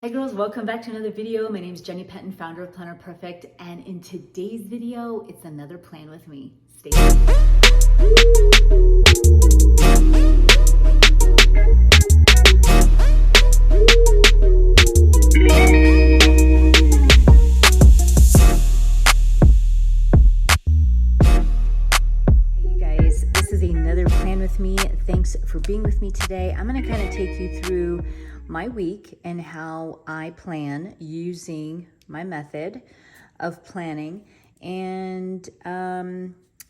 Hey girls, welcome back to another video. My name is Jenny Penton, founder of Planner Perfect, and in today's video, it's another plan with me. Stay tuned. Hey you guys, this is another plan with me. Thanks for being with me today. I'm going to kind of take you through my week and how I plan using my method of planning. And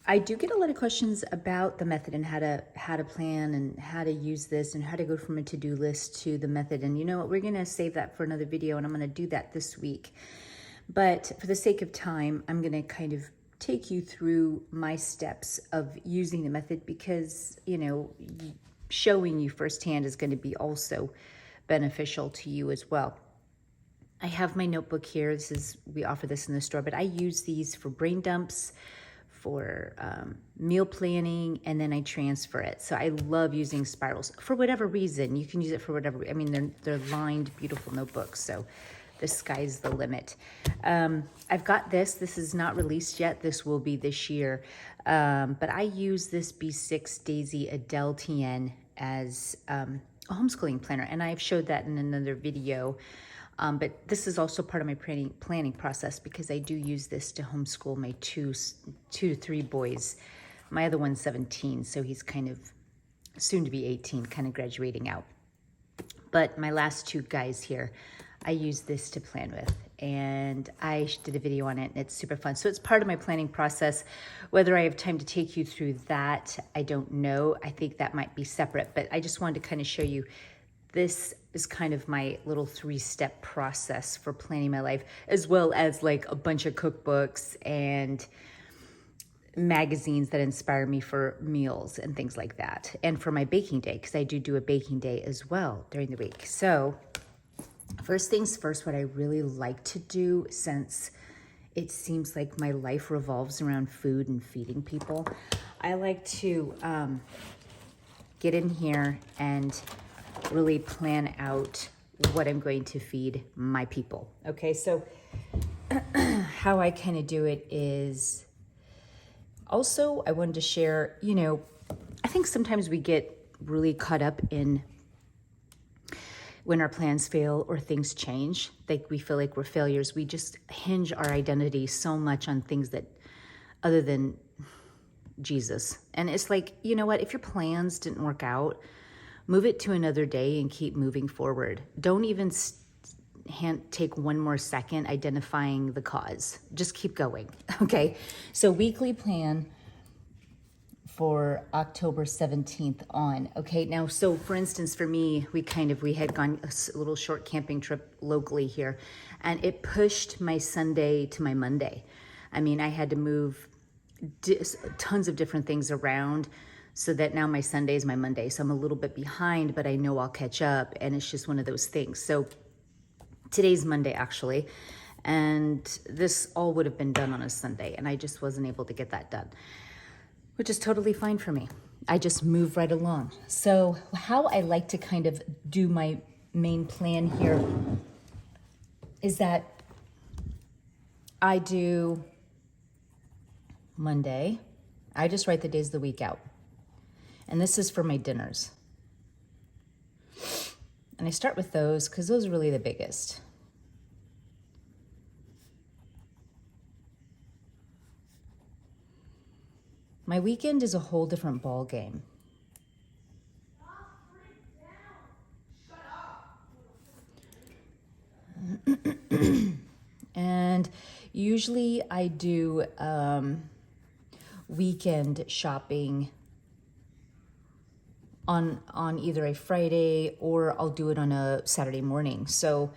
I do get a lot of questions about the method and how to plan and how to use this and how to go from a to-do list to the method. And you know what, we're gonna save that for another video, and I'm gonna do that this week. But for the sake of time, I'm gonna kind of take you through my steps of using the method because, you know, showing you firsthand is gonna be also beneficial to you as well. I have my notebook here. We offer this in the store, but I use these for brain dumps, for meal planning, and then I transfer it. So I love using spirals for whatever reason. You can use it for whatever. I mean, they're lined, beautiful notebooks. So the sky's the limit. I've got this. This is not released yet. This will be this year. But I use this B6 Daisy Adele TN as a homeschooling planner, and I've showed that in another video. But this is also part of my planning process because I do use this to homeschool my two to three boys. My other one's 17, so he's kind of soon to be 18, kind of graduating out. But my last two guys here, I use this to plan with, and I did a video on it, and it's super fun. So it's part of my planning process. Whether I have time to take you through that, I don't know. I think that might be separate, but I just wanted to kind of show you this is kind of my little 3-step process for planning my life, as well as like a bunch of cookbooks and magazines that inspire me for meals and things like that. And for my baking day, because I do a baking day as well during the week. So first things first, what I really like to do, since it seems like my life revolves around food and feeding people, I like to get in here and really plan out what I'm going to feed my people. Okay, so how I kind of do it is, also I wanted to share, you know, I think sometimes we get really caught up in when our plans fail or things change, like we feel like we're failures. We just hinge our identity so much on things that other than Jesus. And it's like, you know what, if your plans didn't work out, move it to another day and keep moving forward. Don't even take one more second identifying the cause. Just keep going, okay? So weekly plan for October 17th on, okay? Now, so for instance, for me, we had gone a little short camping trip locally here, and it pushed my Sunday to my Monday. I mean, I had to move tons of different things around, so that now my Sunday is my Monday. So I'm a little bit behind, but I know I'll catch up, and it's just one of those things. So today's Monday, actually, and this all would have been done on a Sunday, and I just wasn't able to get that done, which is totally fine for me. I just move right along. So how I like to kind of do my main plan here is that I do Monday, I just write the days of the week out. And this is for my dinners. And I start with those because those are really the biggest. My weekend is a whole different ball game. And usually I do weekend shopping on either a Friday, or I'll do it on a Saturday morning. So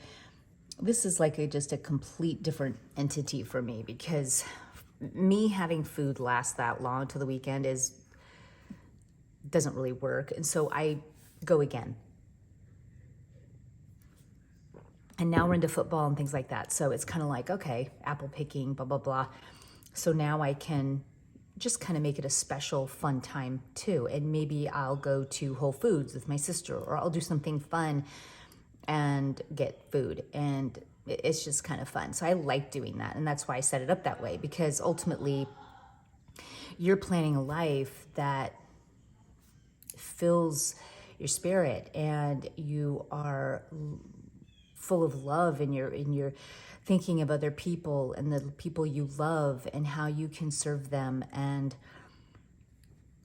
this is like just a complete different entity for me, because me having food last that long to the weekend doesn't really work. And so I go again. And now we're into football and things like that. So it's kind of like, okay, apple picking, blah, blah, blah. So now I can just kind of make it a special fun time too. And maybe I'll go to Whole Foods with my sister, or I'll do something fun and get food. And it's just kind of fun. So I like doing that. And that's why I set it up that way, because ultimately you're planning a life that fills your spirit, and you are full of love, and you're thinking of other people and the people you love and how you can serve them. And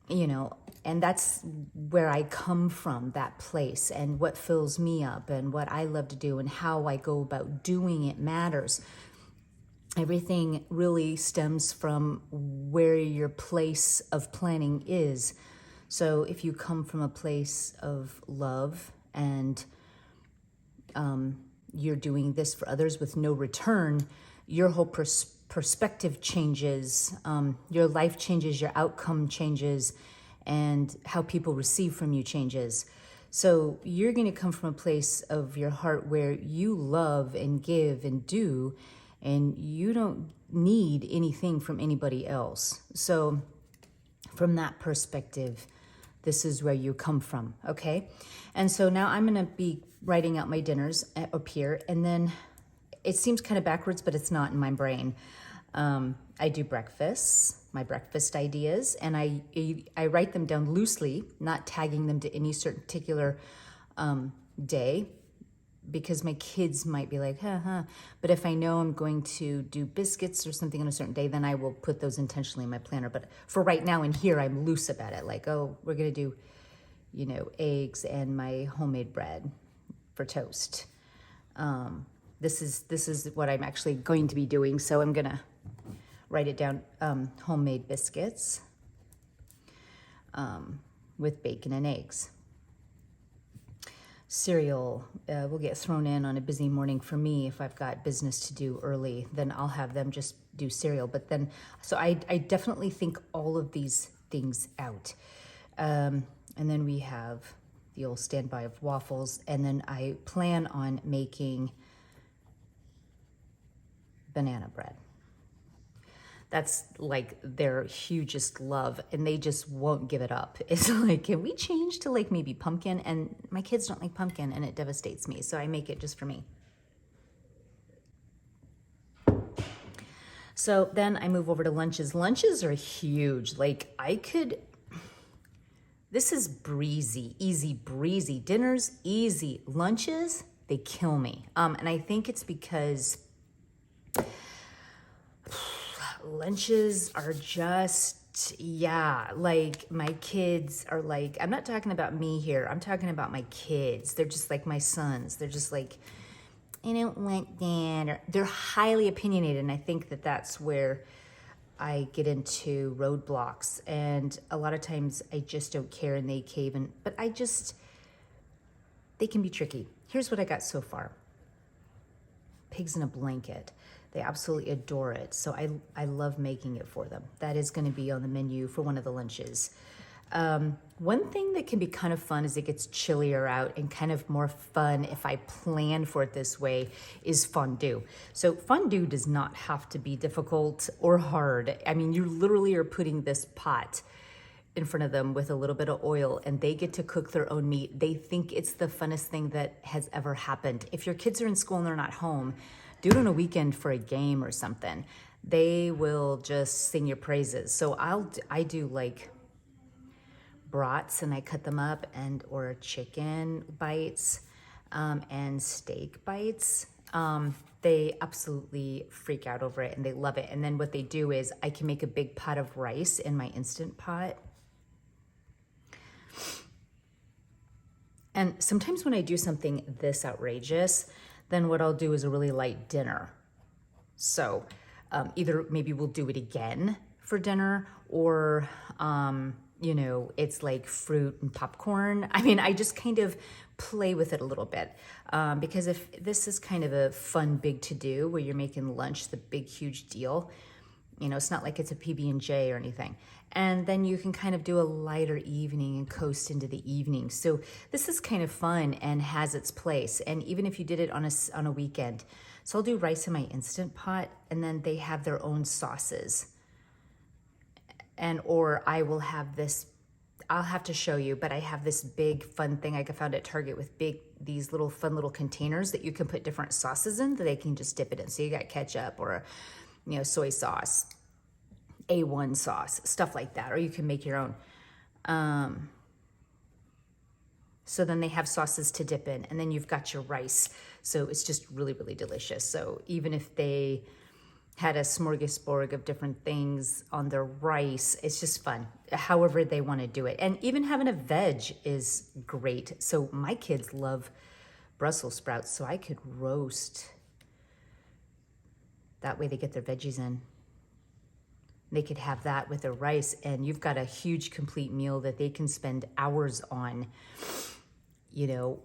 and that's where I come from, that place, and what fills me up and what I love to do and how I go about doing it matters. Everything really stems from where your place of planning is. So if you come from a place of love and you're doing this for others with no return, your whole perspective changes, your life changes, your outcome changes, and how people receive from you changes. So you're going to come from a place of your heart where you love and give and do, and you don't need anything from anybody else. So from that perspective, this is where you come from, okay? And so now I'm gonna be writing out my dinners up here, and then it seems kind of backwards, but it's not in my brain. I do breakfasts, my breakfast ideas, and I write them down loosely, not tagging them to any certain particular day, because my kids might be like, but if I know I'm going to do biscuits or something on a certain day, then I will put those intentionally in my planner. But for right now in here, I'm loose about it. Like, oh, we're gonna do, eggs and my homemade bread for toast. This is what I'm actually going to be doing. So I'm gonna write it down, homemade biscuits with bacon and eggs. Cereal will get thrown in on a busy morning for me. If I've got business to do early, then I'll have them just do cereal. But then, so I definitely think all of these things out. And then we have the old standby of waffles. And then I plan on making banana bread. That's like their hugest love, and they just won't give it up. It's like, can we change to like maybe pumpkin? And my kids don't like pumpkin, and it devastates me. So I make it just for me. So then I move over to lunches. Lunches are huge. Like this is breezy, easy breezy. Dinners, easy. Lunches, they kill me. And I think it's because lunches are just, like my kids are like, I'm not talking about me here. I'm talking about my kids. They're just like my sons. They're just like, I don't want that. Or they're highly opinionated. And I think that that's where I get into roadblocks. And a lot of times I just don't care and they cave in. But they can be tricky. Here's what I got so far. Pigs in a blanket. They absolutely adore it. So I love making it for them. That is going to be on the menu for one of the lunches. One thing that can be kind of fun as it gets chillier out and kind of more fun if I plan for it this way is fondue. So fondue does not have to be difficult or hard. I mean, you literally are putting this pot in front of them with a little bit of oil, and they get to cook their own meat. They think it's the funnest thing that has ever happened. If your kids are in school and they're not home, do it on a weekend for a game or something. They will just sing your praises. So I do like brats, and I cut them up, or chicken bites and steak bites. They absolutely freak out over it and they love it. And then what they do is I can make a big pot of rice in my Instant Pot. And sometimes when I do something this outrageous, then what I'll do is a really light dinner. So either maybe we'll do it again for dinner, or it's like fruit and popcorn. I mean, I just kind of play with it a little bit, because if this is kind of a fun big to do where you're making lunch the big huge deal, it's not like it's a PB&J or anything. And then you can kind of do a lighter evening and coast into the evening. So this is kind of fun and has its place. And even if you did it on a weekend, so I'll do rice in my Instant Pot, and then they have their own sauces. Or I will have this, I'll have to show you, but I have this big fun thing I found at Target with these little fun little containers that you can put different sauces in that they can just dip it in. So you got ketchup or, soy sauce, A1 sauce, stuff like that, or you can make your own. So then they have sauces to dip in, and then you've got your rice. So it's just really, really delicious. So even if they had a smorgasbord of different things on their rice, it's just fun, however they want to do it. And even having a veg is great. So my kids love Brussels sprouts, so I could roast. That way they get their veggies in. They could have that with their rice, and you've got a huge complete meal that they can spend hours on,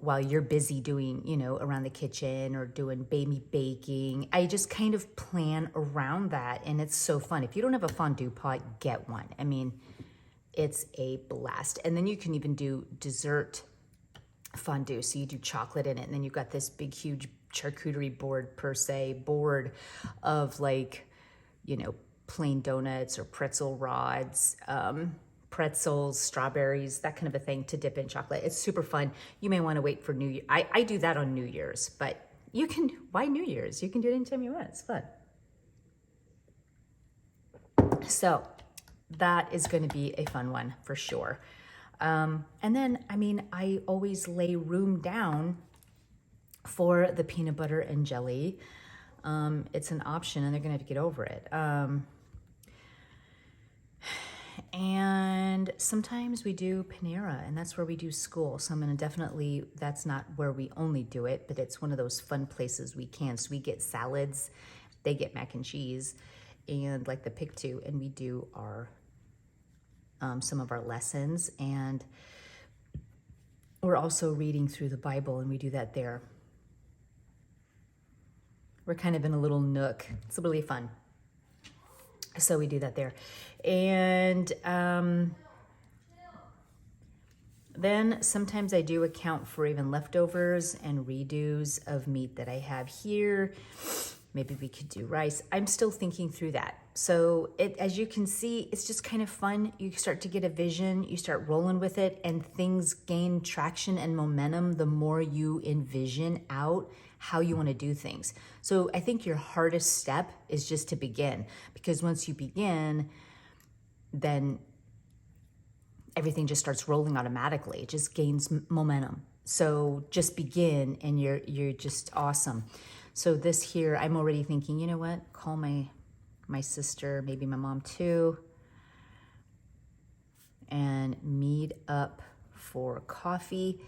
while you're busy doing, around the kitchen or doing baby baking. I just kind of plan around that, and it's so fun. If you don't have a fondue pot, get one. I mean, it's a blast. And then you can even do dessert fondue. So you do chocolate in it, and then you've got this big, huge charcuterie board board of plain donuts or pretzel rods, pretzels, strawberries, that kind of a thing to dip in chocolate. It's super fun. You may want to wait for New Year. I do that on New Year's, but why New Year's? You can do it anytime you want. It's fun. So that is going to be a fun one for sure. And then, I always lay room down for the peanut butter and jelly. It's an option, and they're going to have to get over it. And sometimes we do Panera, and that's where we do school. So I'm going to that's not where we only do it, but it's one of those fun places we can. So we get salads, they get mac and cheese, and like the pick two, and we do our, some of our lessons. And we're also reading through the Bible, and we do that there. We're kind of in a little nook. It's really fun. So we do that there. And then sometimes I do account for even leftovers and redos of meat that I have here. Maybe we could do rice. I'm still thinking through that. So as you can see, it's just kind of fun. You start to get a vision, you start rolling with it, and things gain traction and momentum the more you envision out how you want to do things. So I think your hardest step is just to begin, because once you begin, then everything just starts rolling automatically. It just gains momentum. So just begin, and you're just awesome. So this here, I'm already thinking, you know what? Call my sister, maybe my mom too, and meet up for coffee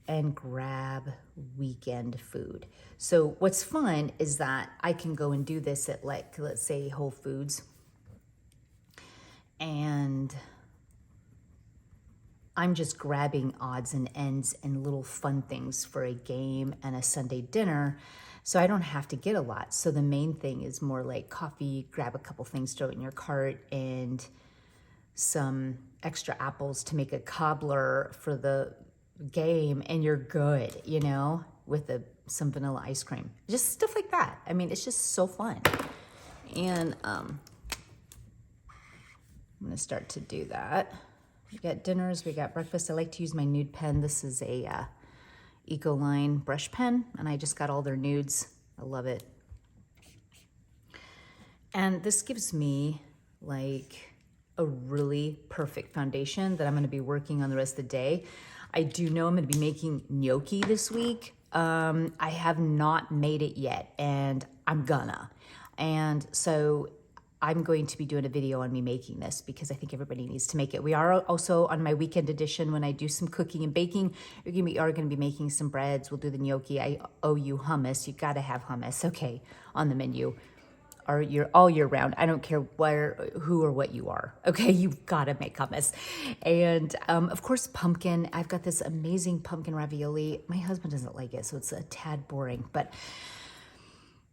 and grab weekend food. So what's fun is that I can go and do this at, let's say, Whole Foods, and I'm just grabbing odds and ends and little fun things for a game and a Sunday dinner. So I don't have to get a lot. So the main thing is more like coffee, grab a couple things, throw it in your cart, and some extra apples to make a cobbler for the game, and you're good, with some vanilla ice cream. Just stuff like that. It's just so fun. And I'm gonna start to do that. We got dinners, we got breakfast. I like to use my nude pen. This is a Ecoline brush pen, and I just got all their nudes. I love it. And this gives me a really perfect foundation that I'm gonna be working on the rest of the day. I do know I'm gonna be making gnocchi this week. I have not made it yet, and I'm gonna. And so I'm going to be doing a video on me making this, because I think everybody needs to make it. We are also on my weekend edition, when I do some cooking and baking, we are going to be making some breads. We'll do the gnocchi. I owe you hummus. You got to have hummus, okay, on the menu. Or you're all year round. I don't care who or what you are. Okay, you've got to make hummus. And of course, pumpkin. I've got this amazing pumpkin ravioli. My husband doesn't like it, so it's a tad boring,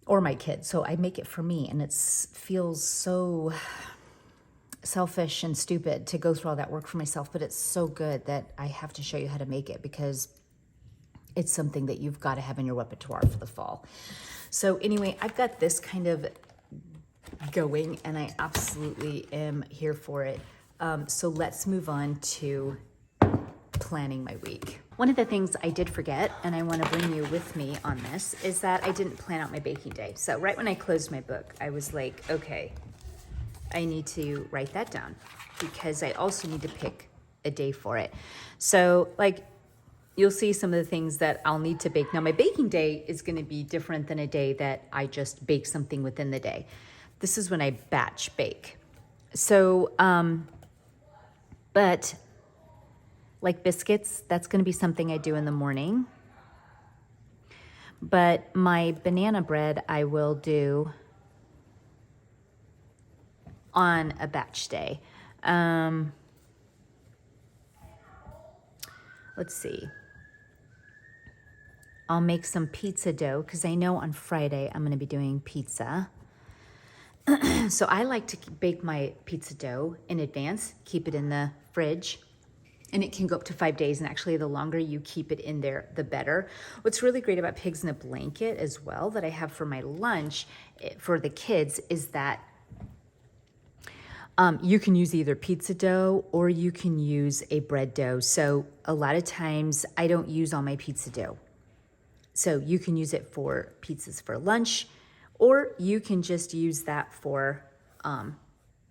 or my kids. So I make it for me, and it feels so selfish and stupid to go through all that work for myself, but it's so good that I have to show you how to make it, because it's something that you've got to have in your repertoire for the fall. So anyway, I've got this kind of going, and I absolutely am here for it. So let's move on to planning my week. One of the things I did forget, and I want to bring you with me on this, is that I didn't plan out my baking day. So right when I closed my book, I was like, okay, I need to write that down because I also need to pick a day for it. So like, you'll see some of the things that I'll need to bake. Now my baking day is going to be different than a day that I just bake something within the day. This is when I batch bake. So, but like biscuits, that's going to be something I do in the morning. But my banana bread I will do on a batch day. Let's see. I'll make some pizza dough because I know on Friday I'm going to be doing pizza. So I like to bake my pizza dough in advance, keep it in the fridge, and it can go up to 5 days. And actually, the longer you keep it in there, the better. What's really great about Pigs in a Blanket as well that I have for my lunch for the kids is that you can use either pizza dough or you can use a bread dough. So a lot of times I don't use all my pizza dough. So you can use it for pizzas for lunch, or you can just use that for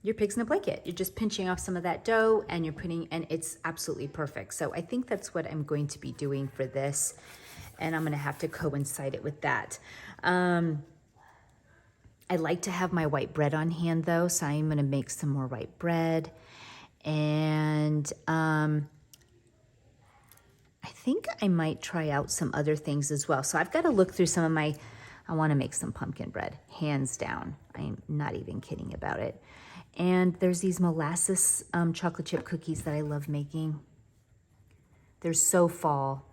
your Pigs in a Blanket. You're just pinching off some of that dough and you're putting, and it's absolutely perfect. So I think that's what I'm going to be doing for this. And I'm gonna have to coincide it with that. I like to have my white bread on hand though, so I'm gonna make some more white bread. And I think I might try out some other things as well. So I've got to look through some of my, I want to make some pumpkin bread, hands down. I'm not even kidding about it. And there's these molasses chocolate chip cookies that I love making. They're so fall.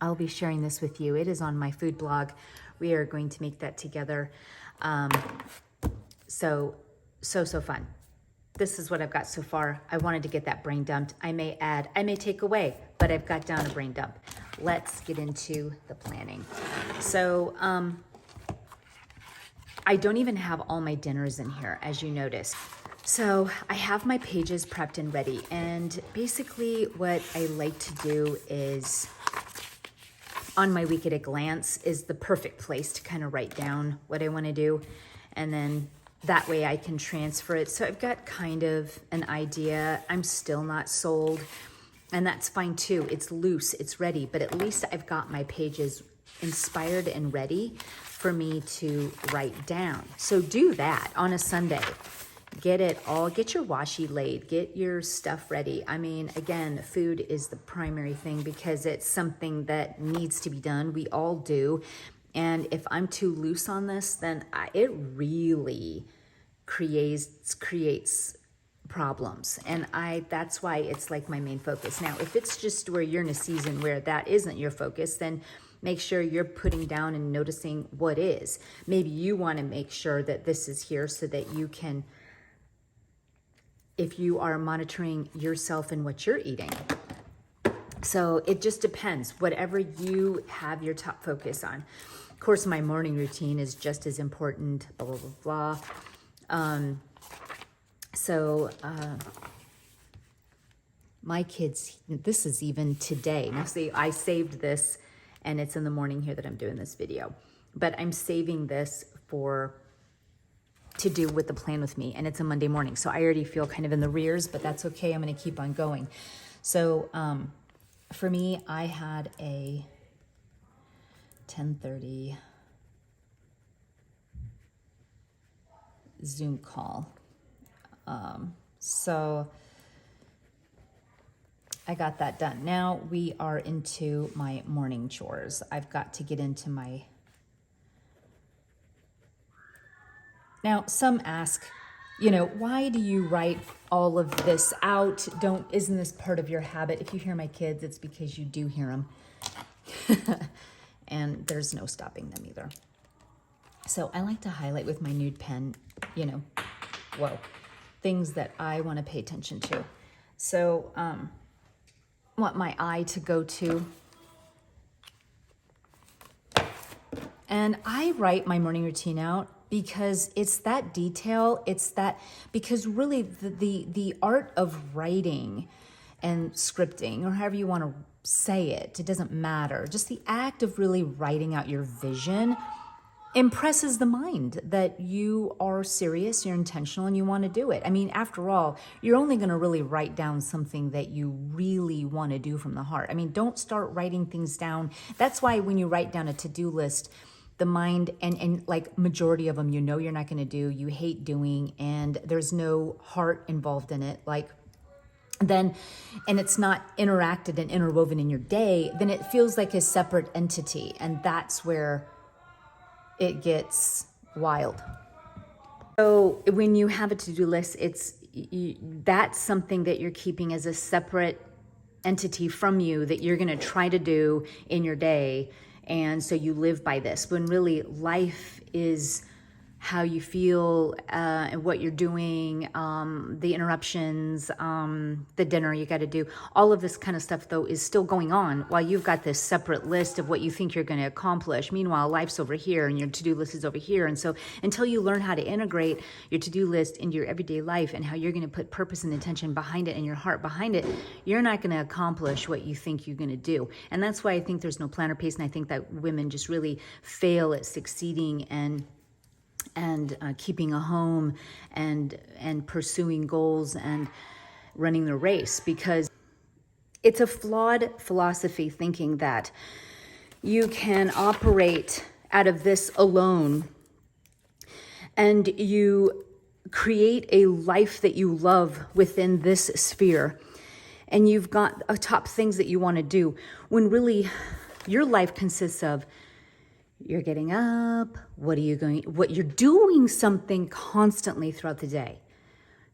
I'll be sharing this with you. It is on my food blog. We are going to make that together. So fun. This is what I've got so far. I wanted to get that brain dumped. I may add, I may take away, but I've got down a brain dump. Let's get into the planning. So I don't even have all my dinners in here, as you notice. So I have my pages prepped and ready. And basically what I like to do is, on my week at a glance is the perfect place to kind of write down what I want to do. And then that way I can transfer it. So I've got kind of an idea. I'm still not sold, and that's fine too. It's loose, it's ready, but at least I've got my pages inspired and ready for me to write down. So do that on a Sunday. Get it all, get your washi laid, get your stuff ready. I mean, again, food is the primary thing because it's something that needs to be done. We all do. And if I'm too loose on this, then it really creates problems. And that's why it's like my main focus. Now, if it's just where you're in a season where that isn't your focus, then make sure you're putting down and noticing what is. Maybe you want to make sure that this is here so that you can, if you are monitoring yourself and what you're eating. So it just depends, whatever you have your top focus on. Of course, my morning routine is just as important, blah, blah, blah, blah. My kids, this is even today. Now see, I saved this and it's in the morning here that I'm doing this video, but I'm saving this to do with the plan with me, and it's a Monday morning. So I already feel kind of in the rears, but that's okay. I'm gonna keep on going. So for me, I had a 10:30 Zoom call. So I got that done. Now we are into my morning chores. I've got to get into my... Now, some ask, why do you write all of this out? Isn't this part of your habit? If you hear my kids, it's because you do hear them. And there's no stopping them either. So I like to highlight with my nude pen, things that I want to pay attention to. So want my eye to go to. And I write my morning routine out because it's that detail. It's that, because really the art of writing and scripting, or however you want to say it, it doesn't matter. Just the act of really writing out your vision impresses the mind that you are serious, you're intentional, and you want to do it. I mean, after all, you're only going to really write down something that you really want to do from the heart. I mean, don't start writing things down. That's why when you write down a to-do list, the mind and like majority of them, you know, you're not going to do, you hate doing, and there's no heart involved in it. Like, then, and it's not interacted and interwoven in your day, then it feels like a separate entity. And that's where it gets wild. So when you have a to-do list, that's something that you're keeping as a separate entity from you that you're going to try to do in your day. And so you live by this, when really life is how you feel, and what you're doing, the interruptions, the dinner you got to do. All of this kind of stuff, though, is still going on while you've got this separate list of what you think you're going to accomplish. Meanwhile, life's over here and your to-do list is over here. And so until you learn how to integrate your to-do list into your everyday life and how you're going to put purpose and intention behind it and your heart behind it, you're not going to accomplish what you think you're going to do. And that's why I think there's no planner pace. And I think that women just really fail at succeeding and keeping a home and pursuing goals and running the race, because it's a flawed philosophy thinking that you can operate out of this alone and you create a life that you love within this sphere and you've got top things that you want to do, when really your life consists of you're getting up, what you're doing something constantly throughout the day.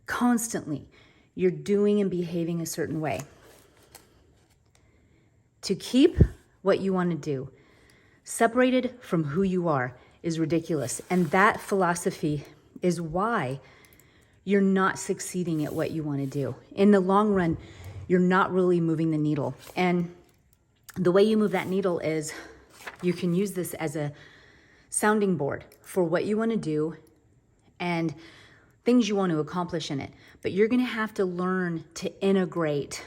Constantly. You're doing and behaving a certain way. To keep what you want to do separated from who you are is ridiculous. And that philosophy is why you're not succeeding at what you want to do. In the long run, you're not really moving the needle. And the way you move that needle is, you can use this as a sounding board for what you want to do and things you want to accomplish in it. But you're going to have to learn to integrate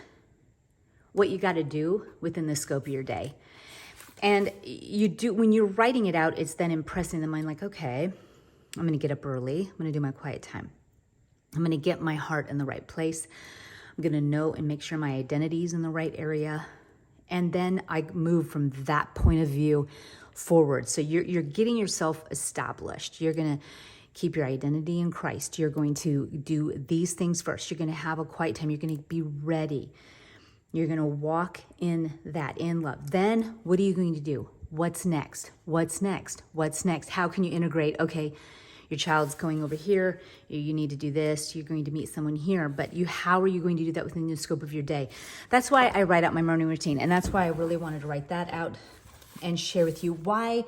what you got to do within the scope of your day. And you do, when you're writing it out, it's then impressing the mind like, okay, I'm going to get up early. I'm going to do my quiet time. I'm going to get my heart in the right place. I'm going to know and make sure my identity is in the right area. And then I move from that point of view forward. So you're getting yourself established. You're going to keep your identity in Christ. You're going to do these things first. You're going to have a quiet time. You're going to be ready. You're going to walk in that, in love. Then what are you going to do? What's next? What's next? What's next? How can you integrate? Okay, your child's going over here. You need to do this. You're going to meet someone here. But how are you going to do that within the scope of your day? That's why I write out my morning routine. And that's why I really wanted to write that out and share with you why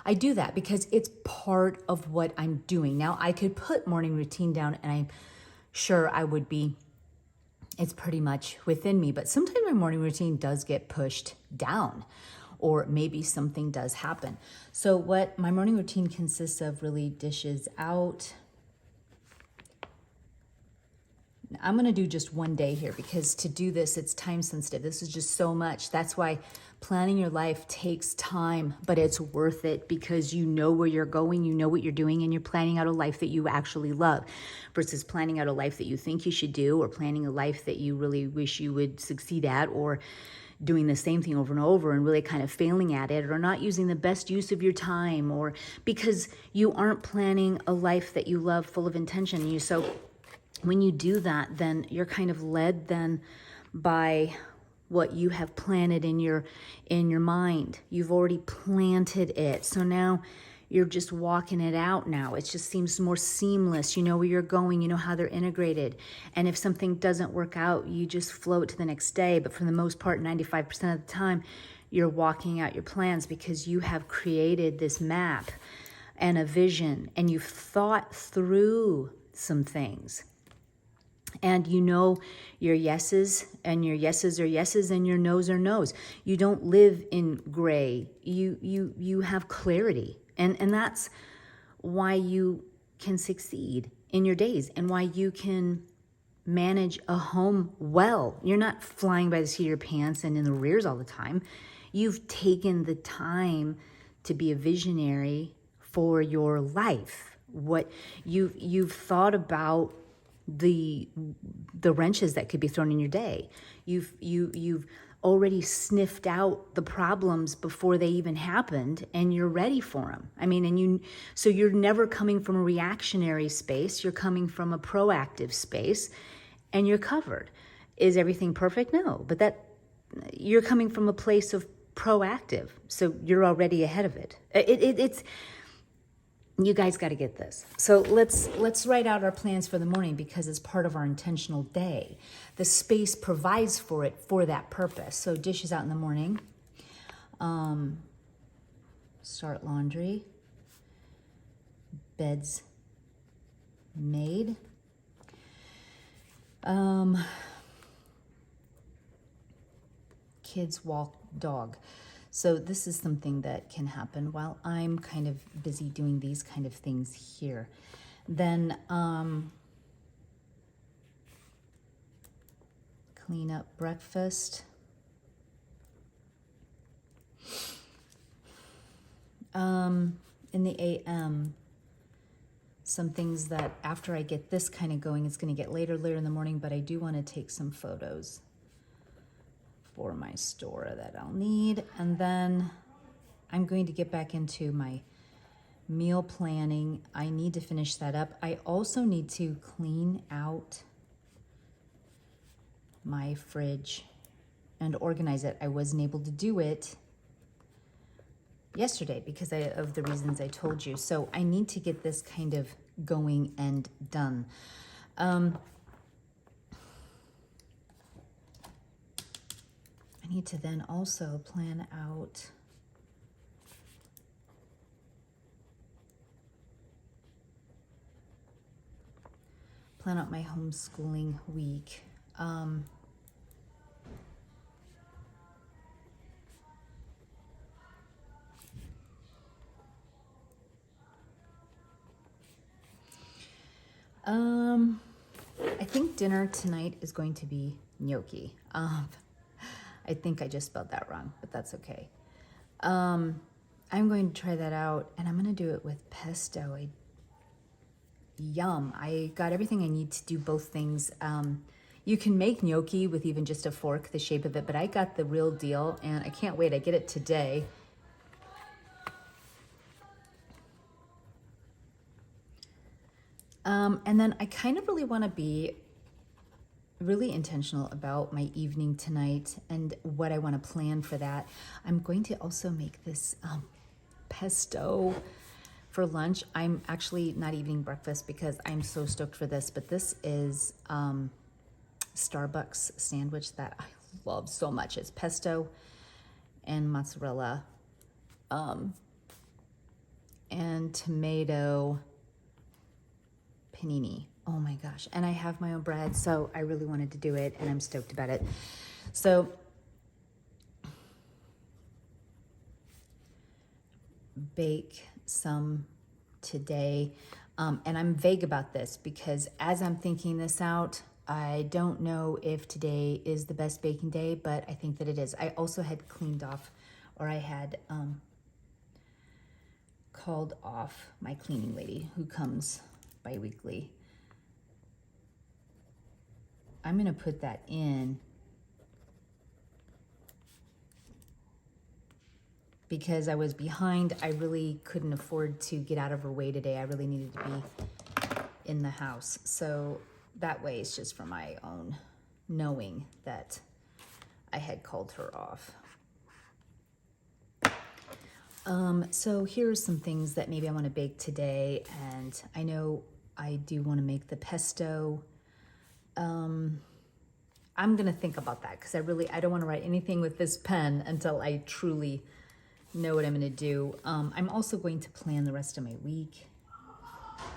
I do that, because it's part of what I'm doing. Now, I could put morning routine down and I'm sure I would be, it's pretty much within me. But sometimes my morning routine does get pushed down, or maybe something does happen. So what my morning routine consists of really dishes out. I'm going to do just one day here, because to do this, it's time sensitive. This is just so much. That's why planning your life takes time, but it's worth it, because you know where you're going, you know what you're doing, and you're planning out a life that you actually love versus planning out a life that you think you should do, or planning a life that you really wish you would succeed at, or doing the same thing over and over and really kind of failing at it, or not using the best use of your time, or because you aren't planning a life that you love full of intention. So when you do that, then you're kind of led then by what you have planted in your mind. You've already planted it. So now you're just walking it out now. It just seems more seamless. You know where you're going. You know how they're integrated. And if something doesn't work out, you just float to the next day. But for the most part, 95% of the time, you're walking out your plans, because you have created this map and a vision, and you've thought through some things. And you know your yeses, and your yeses are yeses, and your no's are no's. You don't live in gray. You have clarity. And that's why you can succeed in your days and why you can manage a home well. You're not flying by the seat of your pants and in the rears all the time. You've taken the time to be a visionary for your life. What you've thought about the wrenches that could be thrown in your day. You've already sniffed out the problems before they even happened, and you're ready for them. I mean, so you're never coming from a reactionary space. You're coming from a proactive space, and you're covered. Is everything perfect? No, but that you're coming from a place of proactive, so you're already ahead of it. It's you guys got to get this. So let's write out our plans for the morning because it's part of our intentional day. The space provides for it for that purpose. So dishes out in the morning. Start laundry. Beds made. Kids walk dog. So this is something that can happen while I'm kind of busy doing these kind of things here. Then clean up breakfast. In the AM, some things that after I get this kind of going, it's going to get later in the morning, but I do want to take some photos for my store that I'll need. And then I'm going to get back into my meal planning. I need to finish that up. I also need to clean out my fridge and organize it. I wasn't able to do it yesterday because of the reasons I told you. So I need to get this kind of going and done. I need to then also plan out my homeschooling week. I think dinner tonight is going to be gnocchi. I think I just spelled that wrong, but that's okay. I'm going to try that out, and I'm going to do it with pesto. Yum. I got everything I need to do both things. You can make gnocchi with even just a fork, the shape of it, but I got the real deal, and I can't wait. I get it today. And then I kind of really want to be really intentional about my evening tonight and what I want to plan for that. I'm going to also make this pesto for lunch. I'm actually not eating breakfast because I'm so stoked for this, but this is Starbucks sandwich that I love so much. It's pesto and mozzarella and tomato panini. Oh my gosh. And I have my own bread, so I really wanted to do it, and I'm stoked about it. So bake some today. And I'm vague about this because as I'm thinking this out, I don't know if today is the best baking day, but I think that it is. I also had cleaned off, or I had called off my cleaning lady who comes bi-weekly. I'm going to put that in because I was behind. I really couldn't afford to get out of her way today. I really needed to be in the house. So that way it's just for my own knowing that I had called her off. So here's some things that maybe I want to bake today. And I know I do want to make the pesto. I'm going to think about that because I don't want to write anything with this pen until I truly know what I'm going to do. I'm also going to plan the rest of my week.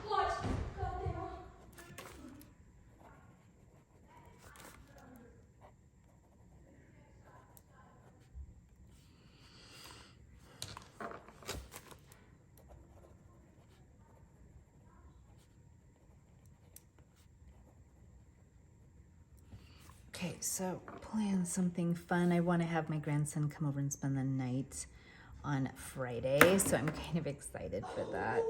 What? Okay, so plan something fun. I want to have my grandson come over and spend the night on Friday, so I'm kind of excited for that.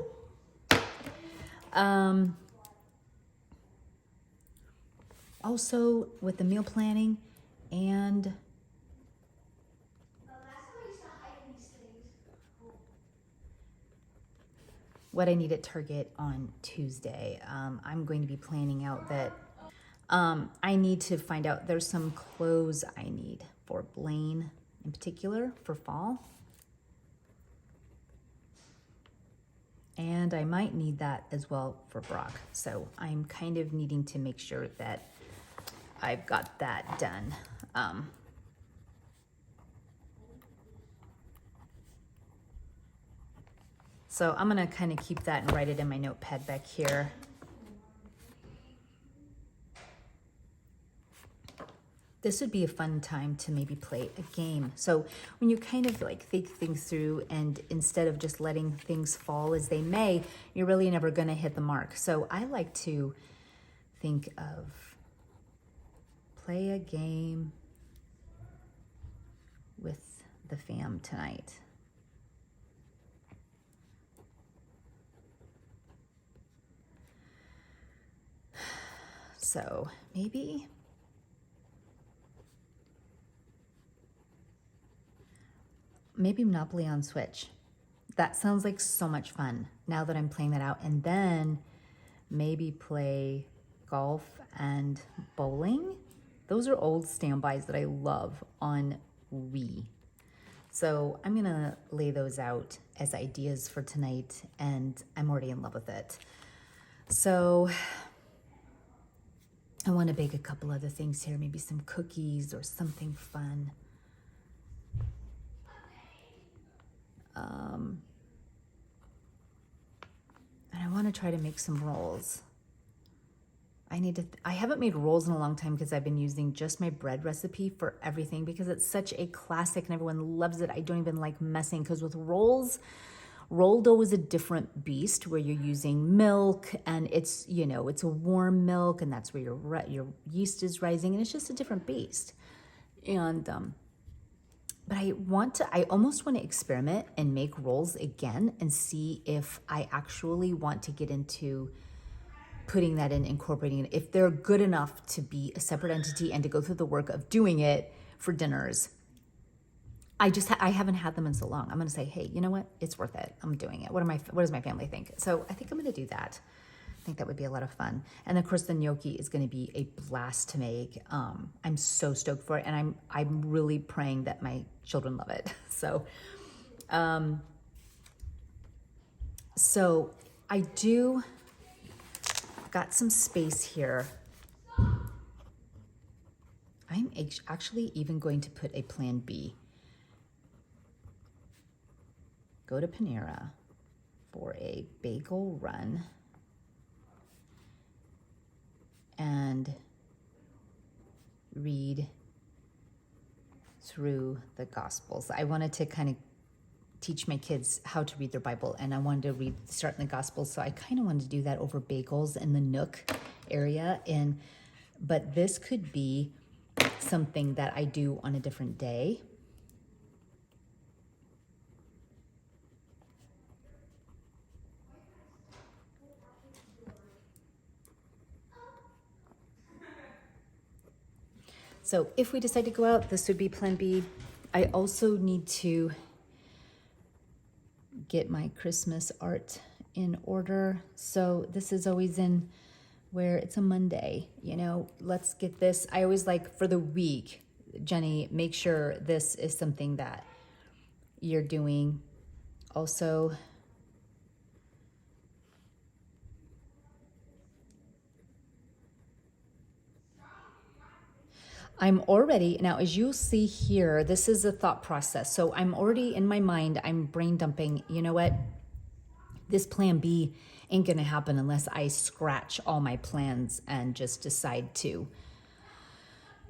Also with the meal planning and what I need at Target on Tuesday. I'm going to be planning out that I need to find out, there's some clothes I need for Blaine in particular for fall. And I might need that as well for Brock. So I'm kind of needing to make sure that I've got that done. So I'm gonna kind of keep that and write it in my notepad back here. This would be a fun time to maybe play a game. So when you kind of like think things through, and instead of just letting things fall as they may, you're really never gonna hit the mark. So I like to think of play a game with the fam tonight. So maybe Monopoly on Switch. That sounds like so much fun now that I'm playing that out. And then maybe play golf and bowling. Those are old standbys that I love on Wii. So I'm gonna lay those out as ideas for tonight, and I'm already in love with it. So I want to bake a couple other things here, maybe some cookies or something fun. And I want to try to make some rolls. I haven't made rolls in a long time because I've been using just my bread recipe for everything because it's such a classic and everyone loves it. I don't even like messing, because with rolls, roll dough is a different beast where you're using milk, and it's, you know, it's a warm milk, and that's where your yeast is rising, and it's just a different beast. And but I almost want to experiment and make rolls again and see if I actually want to get into putting that in, incorporating it, if they're good enough to be a separate entity and to go through the work of doing it for dinners. I haven't had them in so long. I'm going to say, hey, you know what? It's worth it. I'm doing it. What does my family think? So I think I'm going to do that. I think that would be a lot of fun. And of course the gnocchi is going to be a blast to make. I'm so stoked for it. And I'm really praying that my children love it. So, so I do got some space here. I'm actually even going to put a plan B. Go to Panera for a bagel run and read through the Gospels. I wanted to kind of teach my kids how to read their Bible, and I wanted to start in the Gospels, so I kind of wanted to do that over bagels in the Nook area. But this could be something that I do on a different day. So if we decide to go out, this would be plan B. I also need to get my Christmas art in order. So this is always in where it's a Monday, you know, let's get this. I always like for the week, Jenny, make sure this is something that you're doing. Also, I'm already, now as you'll see here, this is a thought process. So I'm already in my mind, I'm brain dumping, you know what? This plan B ain't gonna happen unless I scratch all my plans and just decide to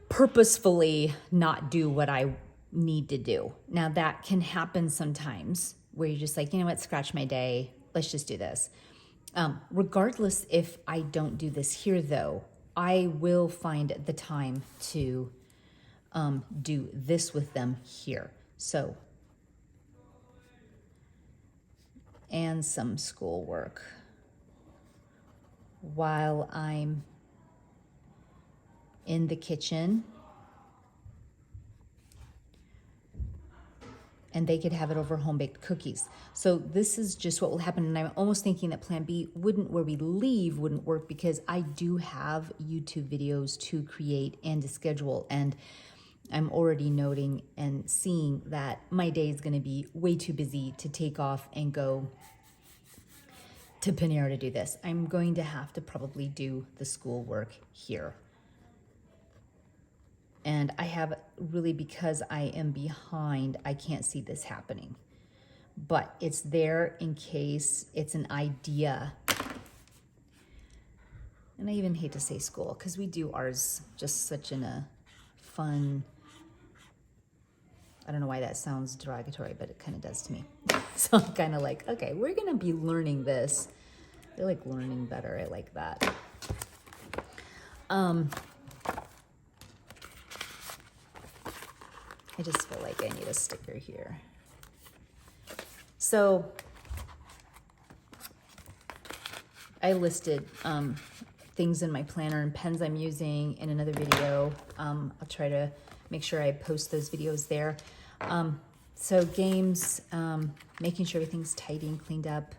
purposefully not do what I need to do. Now that can happen sometimes where you're just like, you know what, scratch my day, let's just do this. Regardless if I don't do this here though, I will find the time to do this with them here. So, and some schoolwork while I'm in the kitchen, and they could have it over home-baked cookies. So this is just what will happen, and I'm almost thinking that plan B where we leave wouldn't work, because I do have YouTube videos to create and to schedule, and I'm already noting and seeing that my day is gonna be way too busy to take off and go to Panera to do this. I'm going to have to probably do the schoolwork here. And I have really, because I am behind, I can't see this happening. But it's there in case it's an idea. And I even hate to say school, because we do ours just such in a fun, I don't know why that sounds derogatory, but it kind of does to me. So I'm kind of like, okay, we're gonna be learning this. I like learning better, I like that. I just feel like I need a sticker here. So I listed things in my planner and pens I'm using in another video. I'll try to make sure I post those videos there. So games, making sure everything's tidy and cleaned up.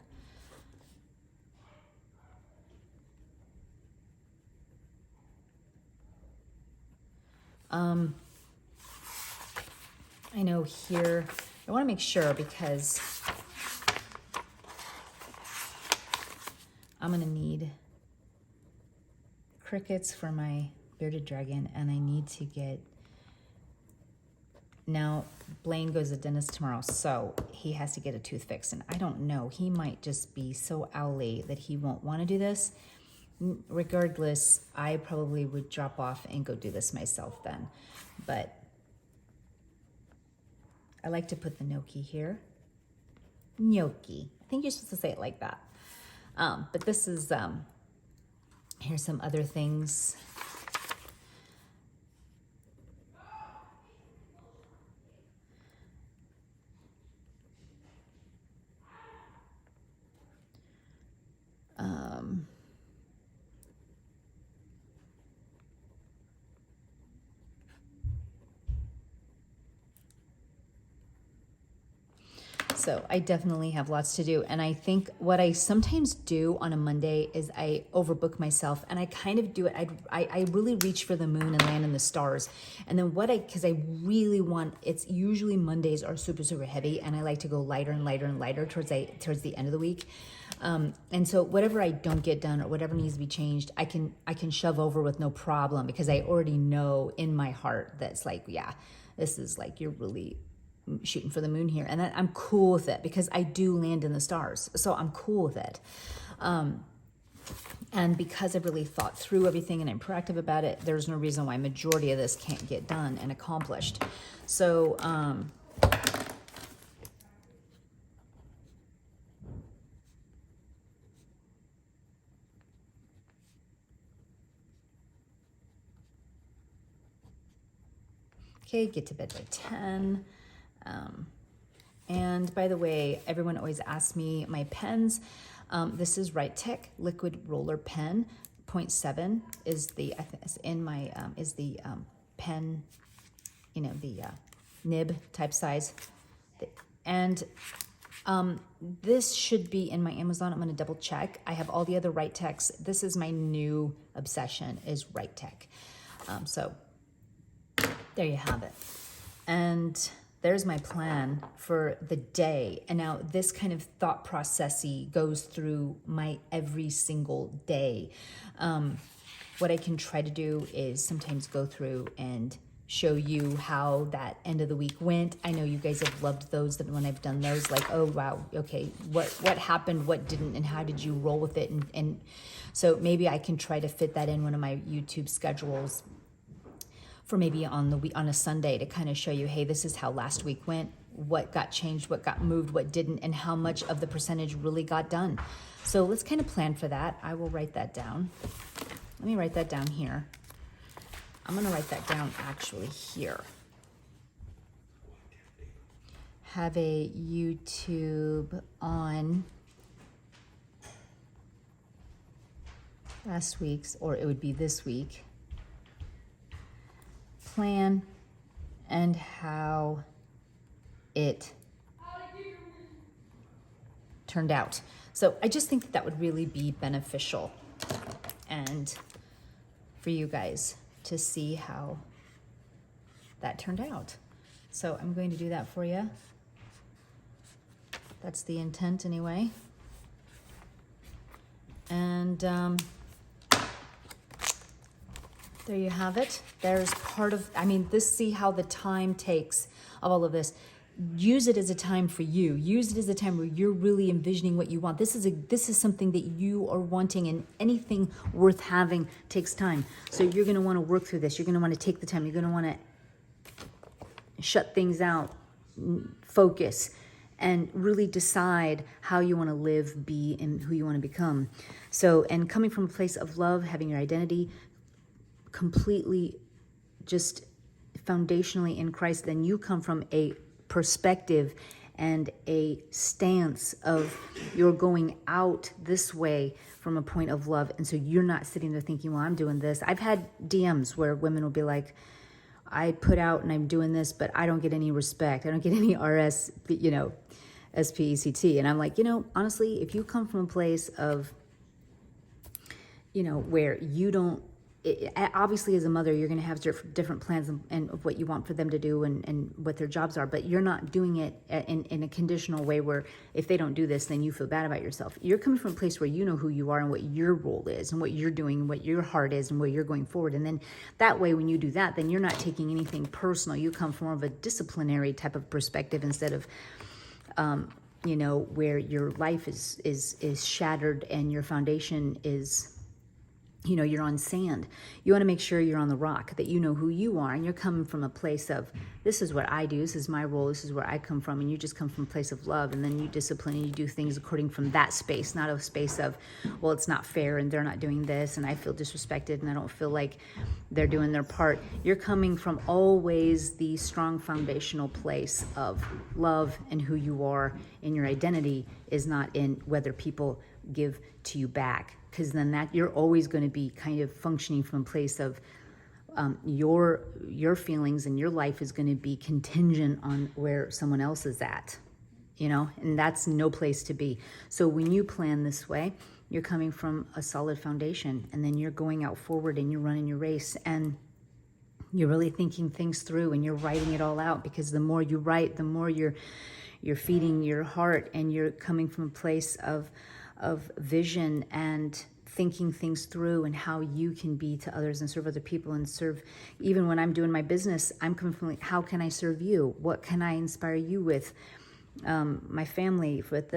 I know here, I want to make sure, because I'm going to need crickets for my bearded dragon, and I need to get, now Blaine goes to the dentist tomorrow, so he has to get a tooth fixed, and I don't know, he might just be so owly that he won't want to do this. Regardless, I probably would drop off and go do this myself then, but I like to put the gnocchi here. Gnocchi. I think you're supposed to say it like that. But this is, here's some other things. So I definitely have lots to do. And I think what I sometimes do on a Monday is I overbook myself, and I kind of do it. I really reach for the moon and land in the stars. And then because I really want, it's usually Mondays are super, super heavy, and I like to go lighter and lighter and lighter towards the end of the week. And so whatever I don't get done or whatever needs to be changed, I can shove over with no problem, because I already know in my heart that's like, yeah, this is like, you're really shooting for the moon here, and I'm cool with it, because I do land in the stars, so I'm cool with it. And because I've really thought through everything and I'm proactive about it, there's no reason why majority of this can't get done and accomplished. So okay, get to bed by 10. And by the way, everyone always asks me my pens. This is Writech liquid roller pen. 0.7 is the pen, you know, the nib type size. And this should be in my Amazon. I'm going to double check. I have all the other Writechs. This is my new obsession, is Writech. So there you have it. And there's my plan for the day. And now this kind of thought processy goes through my every single day. What I can try to do is sometimes go through and show you how that end of the week went. I know you guys have loved those, that when I've done those, like, oh wow, okay, what happened, what didn't, and how did you roll with it? And so maybe I can try to fit that in one of my YouTube schedules for maybe on a Sunday, to kind of show you, hey, this is how last week went, what got changed, what got moved, what didn't, and how much of the percentage really got done. So let's kind of plan for that. I will write that down. let me write that down here. I'm going to write that down actually here. Have a YouTube on last week's, or it would be this week, plan and how it turned out. So I just think that would really be beneficial and for you guys to see how that turned out. So I'm going to do that for you. That's the intent anyway. And there you have it. There's part of, I mean, see how the time takes of all of this. Use it as a time for you. Use it as a time where you're really envisioning what you want. This is something that you are wanting, and anything worth having takes time. So you're going to want to work through this. You're going to want to take the time. You're going to want to shut things out, focus, and really decide how you want to live, be, and who you want to become. So, and coming from a place of love, having your identity completely just foundationally in Christ, then you come from a perspective and a stance of you're going out this way from a point of love. And so you're not sitting there thinking, well, I'm doing this. I've had DMs where women will be like, I put out and I'm doing this, but I don't get any respect. I don't get any SPECT. And I'm like, honestly, if you come from a place of, where you don't, obviously as a mother, you're going to have different plans and of what you want for them to do and what their jobs are, but you're not doing it in a conditional way where if they don't do this, then you feel bad about yourself. You're coming from a place where you know who you are and what your role is and what you're doing and what your heart is and where you're going forward. And then that way, when you do that, then you're not taking anything personal. You come from more of a disciplinary type of perspective instead of, where your life is shattered and your foundation is, you're on sand. You want to make sure you're on the rock, that you know who you are, and you're coming from a place of, this is what I do, this is my role, this is where I come from, and you just come from a place of love, and then you discipline and you do things according from that space, not a space of, well, it's not fair, and they're not doing this, and I feel disrespected, and I don't feel like they're doing their part. You're coming from always the strong foundational place of love and who you are, and your identity is not in whether people give to you back, because then that you're always going to be kind of functioning from a place of your feelings, and your life is going to be contingent on where someone else is at, and that's no place to be. So when you plan this way, you're coming from a solid foundation, and then you're going out forward and you're running your race, and you're really thinking things through, and you're writing it all out, because the more you write, the more you're feeding your heart, and you're coming from a place of vision and thinking things through and how you can be to others and serve other people and serve. Even when I'm doing my business, I'm coming from like, how can I serve you? What can I inspire you with? My family, with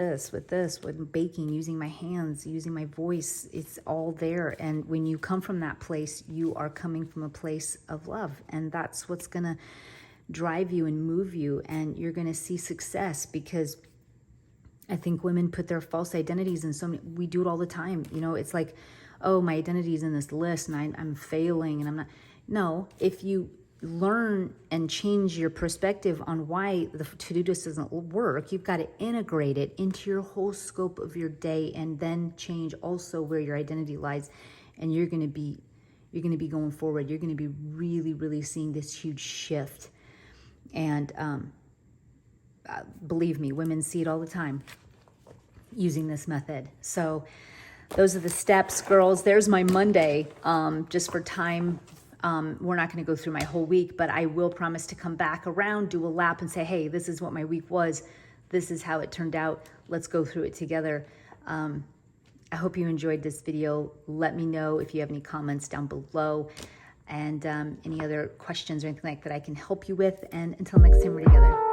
baking, using my hands, using my voice, it's all there. And when you come from that place, you are coming from a place of love, and that's what's gonna drive you and move you, and you're gonna see success. Because I think women put their false identities in so many, we do it all the time. It's like, oh, my identity is in this list and I'm failing and I'm not. No, if you learn and change your perspective on why the to-do list doesn't work, you've got to integrate it into your whole scope of your day, and then change also where your identity lies. And you're going to be going forward. You're going to be really, really seeing this huge shift. And, believe me, women see it all the time using this method. So those are the steps, girls. There's my Monday. Just for time, we're not going to go through my whole week, but I will promise to come back around, do a lap, and say, hey, this is what my week was. This is how it turned out. Let's go through it together. I hope you enjoyed this video. Let me know if you have any comments down below, and any other questions or anything like that I can help you with. And until next time we're together.